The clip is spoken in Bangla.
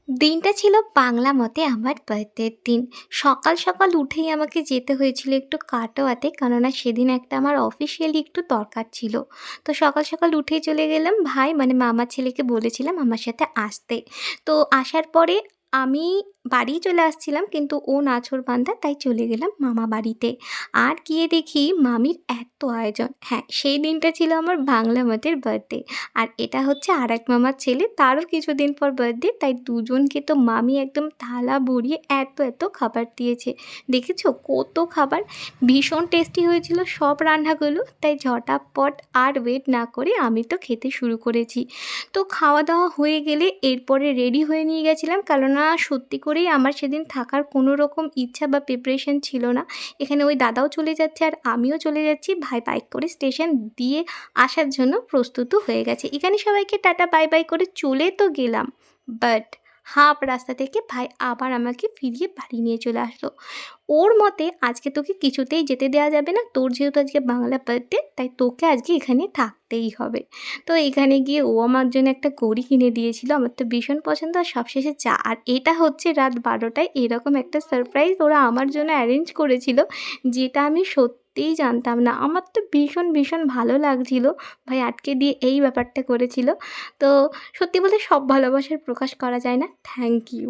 দিনটা ছিল বাংলা মতে আমার বার্থডের দিন। সকাল, সকাল উঠেই আমাকে যেতে হয়েছিল একটু কাটোয়াতে। কেননা সেদিন একটা আমার অফিসিয়ালি একটু দরকার ছিল। তো সকাল, সকাল উঠেই চলে গেলাম। ভাই মানে মামার ছেলেকে বলেছিলাম আমার সাথে আসতে। তো আসার পরে আমি বাড়ি চলে আসছিলাম কিন্তু ও নাছোড়বান্দা তাই চলে গেলাম মামা বাড়িতে। আর গিয়ে দেখি মামির এত আয়োজন। হ্যাঁ, সেই দিনটা ছিল আমার বাংলা মতের বার্থডে। আর এটা হচ্ছে আরেক মামার ছেলে, তারও কিছুদিন পর বার্থডে। তাই দুজনকে তো মামি একদম থালা ভরিয়ে এত, এত খাবার দিয়েছে। দেখেছো কত খাবার! ভীষণ টেস্টি হয়েছিল সব রান্নাগুলো। তাই ঝটাপট আর ওয়েট না করে আমি তো খেতে শুরু করেছি। তো খাওয়া-দাওয়া হয়ে গেলে এরপরে রেডি হয়ে নিয়ে গেছিলাম। কেননা সত্যি করেই আমার সেদিন থাকার কোনো রকম ইচ্ছা বা প্রিপারেশন ছিল না। এখানে ওই দাদাও চলে যাচ্ছে আর আমিও চলে যাচ্ছি। ভাই বাইক করে স্টেশন দিয়ে আসার জন্য প্রস্তুতও হয়ে গেছে। এখানে সবাইকে টাটা বাই বাই করে চলে তো গেলাম। বাট হাফ রাস্তা থেকে ভাই আবার আমাকে ফিরিয়ে বাড়ি নিয়ে চলে আসলো। ওর মতে আজকে তোকে কিছুতেই যেতে দেওয়া যাবে না। তোর যেহেতু আজকে বাংলা বার্থডে তাই তোকে আজকে এখানে থাকতেই হবে। তো এখানে গিয়ে ও আমার জন্য একটা ঘড়ি কিনে দিয়েছিল। আমার তো ভীষণ পছন্দ আর সবশেষে চা। আর এটা হচ্ছে রাত ১২টায় এরকম একটা সারপ্রাইজ ওরা আমার জন্য অ্যারেঞ্জ করেছিল, যেটা আমি সত্যিই জানতাম না। আমার তো ভীষণ, ভীষণ ভালো লাগছিল। ভাই আটকে দিয়ে এই ব্যাপারটা করেছিল। তো সত্যি বলতে সব ভালোবাসার প্রকাশ করা যায় না। Thank you.